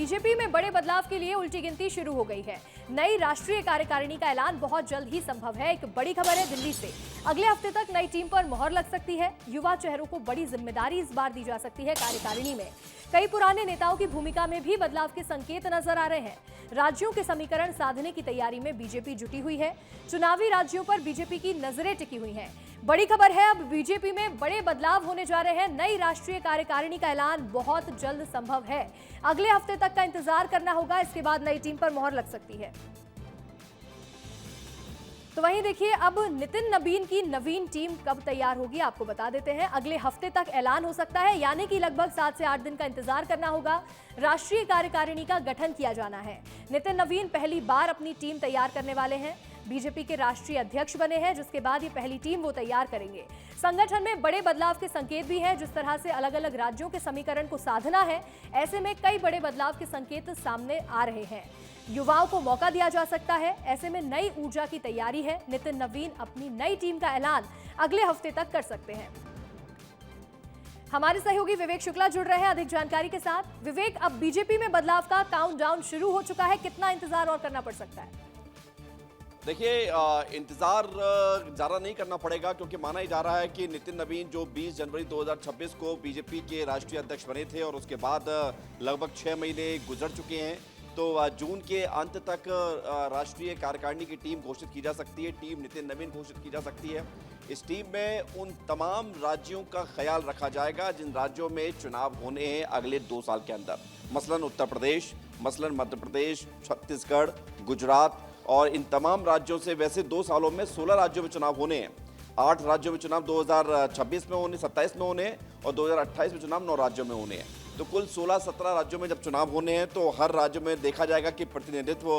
BJP में बड़े बदलाव के लिए उल्टी गिनती शुरू हो गई है। नई राष्ट्रीय कार्यकारिणी का ऐलान बहुत जल्द ही संभव है। एक बड़ी खबर है दिल्ली से, अगले हफ्ते तक नई टीम पर मोहर लग सकती है। युवा चेहरों को बड़ी जिम्मेदारी इस बार दी जा सकती है कार्यकारिणी में। कई पुराने नेताओं की भूमिका में भी बदलाव के संकेत नजर आ रहे हैं। राज्यों के समीकरण साधने की तैयारी में बीजेपी जुटी हुई है। चुनावी राज्यों पर बीजेपी की नजरें टिकी हुई हैं। बड़ी खबर है, अब बीजेपी में बड़े बदलाव होने जा रहे हैं। नई राष्ट्रीय कार्यकारिणी का ऐलान बहुत जल्द संभव है। अगले हफ्ते तक का इंतजार करना होगा, इसके बाद नई टीम पर मोहर लग सकती है। तो वहीं देखिए, अब नितिन नबीन की नवीन टीम कब तैयार होगी आपको बता देते हैं। अगले हफ्ते तक ऐलान हो सकता है, यानी कि लगभग 7 से 8 दिन का इंतजार करना होगा। राष्ट्रीय कार्यकारिणी का गठन किया जाना है। नितिन नबीन पहली बार अपनी टीम तैयार करने वाले हैं। बीजेपी के राष्ट्रीय अध्यक्ष बने हैं, जिसके बाद ये पहली टीम वो तैयार करेंगे। संगठन में बड़े बदलाव के संकेत भी हैं। जिस तरह से अलग अलग राज्यों के समीकरण को साधना है, ऐसे में कई बड़े बदलाव के संकेत सामने आ रहे हैं। युवाओं को मौका दिया जा सकता है, ऐसे में नई ऊर्जा की तैयारी है। नितिन नबीन अपनी नई टीम का ऐलान अगले हफ्ते तक कर सकते हैं। हमारे सहयोगी विवेक शुक्ला जुड़ रहे हैं अधिक जानकारी के साथ। विवेक, अब बीजेपी में बदलाव का काउंटडाउन शुरू हो चुका है, कितना इंतजार और करना पड़ सकता है? देखिए, इंतजार ज़्यादा नहीं करना पड़ेगा, क्योंकि माना ही जा रहा है कि नितिन नबीन जो 20 जनवरी 2026 को बीजेपी के राष्ट्रीय अध्यक्ष बने थे और उसके बाद लगभग 6 महीने गुजर चुके हैं, तो जून के अंत तक राष्ट्रीय कार्यकारिणी की टीम घोषित की जा सकती है। टीम नितिन नबीन घोषित की जा सकती है। इस टीम में उन तमाम राज्यों का ख्याल रखा जाएगा जिन राज्यों में चुनाव होने हैं अगले 2 साल के अंदर, मसलन उत्तर प्रदेश, मसलन मध्य प्रदेश, छत्तीसगढ़, गुजरात, और इन तमाम राज्यों से वैसे 2 सालों में 16 राज्यों में चुनाव होने हैं। 8 राज्यों में चुनाव 2026 में होने, 27 में होने, और 2028 में चुनाव 9 राज्यों में होने हैं। तो कुल 16-17 राज्यों में जब चुनाव होने हैं, तो हर राज्य में देखा जाएगा कि प्रतिनिधित्व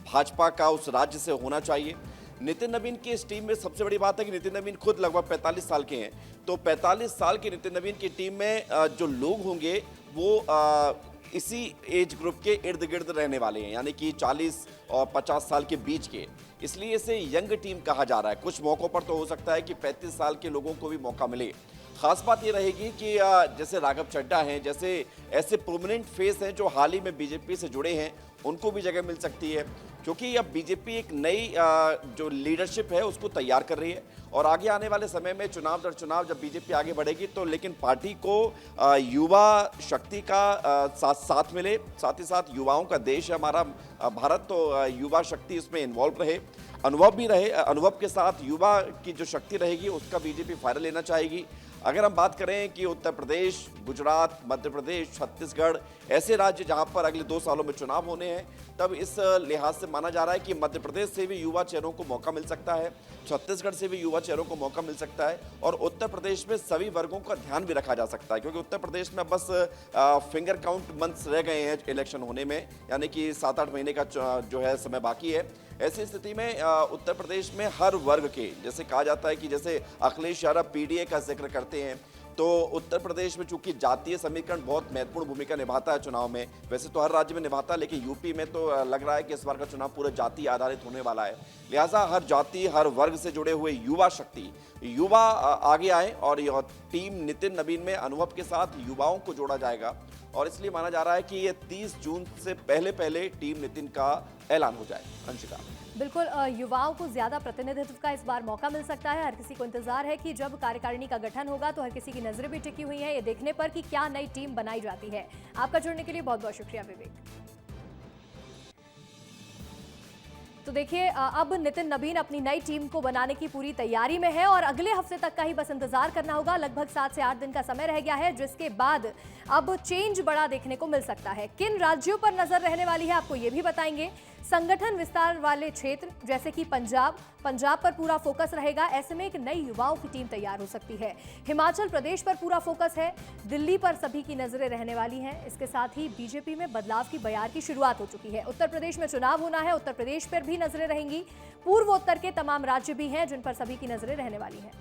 भाजपा का उस राज्य से होना चाहिए। नितिन नबीन की इस टीम में सबसे बड़ी बात है कि नितिन नबीन खुद लगभग 45 साल के हैं, तो 45 साल के नितिन नबीन की टीम में जो लोग होंगे वो इसी एज ग्रुप के इर्द गिर्द रहने वाले हैं, यानी कि 40 और 50 साल के बीच के। इसलिए इसे यंग टीम कहा जा रहा है। कुछ मौक़ों पर तो हो सकता है कि 35 साल के लोगों को भी मौका मिले। खास बात ये रहेगी कि जैसे राघव चड्ढा हैं, जैसे ऐसे प्रोमिनेंट फेस हैं जो हाल ही में बीजेपी से जुड़े हैं, उनको भी जगह मिल सकती है, क्योंकि अब बीजेपी एक नई जो लीडरशिप है उसको तैयार कर रही है। और आगे आने वाले समय में चुनाव दर चुनाव जब बीजेपी आगे बढ़ेगी, तो लेकिन पार्टी को युवा शक्ति का साथ मिले, साथ ही साथ युवाओं का देश है हमारा भारत, तो युवा शक्ति इसमें इन्वॉल्व रहे, अनुभव भी रहे। अनुभव के साथ युवा की जो शक्ति रहेगी उसका बीजेपी फायदा लेना चाहेगी। अगर हम बात करें कि उत्तर प्रदेश, गुजरात, मध्य प्रदेश, छत्तीसगढ़ ऐसे राज्य जहां पर अगले 2 सालों में चुनाव होने हैं, तब इस लिहाज से माना जा रहा है कि मध्य प्रदेश से भी युवा चेहरों को मौका मिल सकता है, छत्तीसगढ़ से भी युवा चेहरों को मौका मिल सकता है, और उत्तर प्रदेश में सभी वर्गों का ध्यान भी रखा जा सकता है, क्योंकि उत्तर प्रदेश में बस फिंगर काउंट मंथ्स रह गए हैं इलेक्शन होने में, यानी कि 7-8 महीने का जो है समय बाकी है। ऐसी स्थिति में उत्तर प्रदेश में हर वर्ग के, जैसे कहा जाता है कि जैसे अखिलेश यादव पीडीए का जिक्र करते हैं, तो उत्तर प्रदेश में चूंकि जातीय समीकरण बहुत महत्वपूर्ण भूमिका निभाता है चुनाव में, वैसे तो हर राज्य में निभाता है, लेकिन यूपी में तो लग रहा है कि इस बार का चुनाव पूरा जाति आधारित होने वाला है। लिहाजा हर जाति, हर वर्ग से जुड़े हुए युवा शक्ति, युवा आगे आए, और यह टीम नितिन नबीन में अनुभव के साथ युवाओं को जोड़ा जाएगा, और इसलिए माना जा रहा है कि ये 30 जून से पहले टीम नितिन का ऐलान हो जाए। अंशिका, बिल्कुल, युवाओं को ज्यादा प्रतिनिधित्व का इस बार मौका मिल सकता है। हर किसी को इंतजार है कि जब कार्यकारिणी का गठन होगा, तो हर किसी की नजरें भी टिकी हुई हैं ये देखने पर कि क्या नई टीम बनाई जाती है। आपका जुड़ने के लिए बहुत बहुत शुक्रिया विवेक। तो देखिए, अब नितिन नबीन अपनी नई टीम को बनाने की पूरी तैयारी में है, और अगले हफ्ते तक का ही बस इंतजार करना होगा। लगभग 7 से 8 दिन का समय रह गया है, जिसके बाद अब चेंज बड़ा देखने को मिल सकता है। किन राज्यों पर नजर रहने वाली है आपको ये भी बताएंगे। संगठन विस्तार वाले क्षेत्र जैसे कि पंजाब पर पूरा फोकस रहेगा। ऐसे में एक नई युवाओं की टीम तैयार हो सकती है। हिमाचल प्रदेश पर पूरा फोकस है। दिल्ली पर सभी की नजरें रहने वाली हैं। इसके साथ ही बीजेपी में बदलाव की बयार की शुरुआत हो चुकी है। उत्तर प्रदेश में चुनाव होना है, उत्तर प्रदेश पर भी नजरें रहेंगी। पूर्वोत्तर के तमाम राज्य भी हैं जिन पर सभी की नजरें रहने वाली हैं।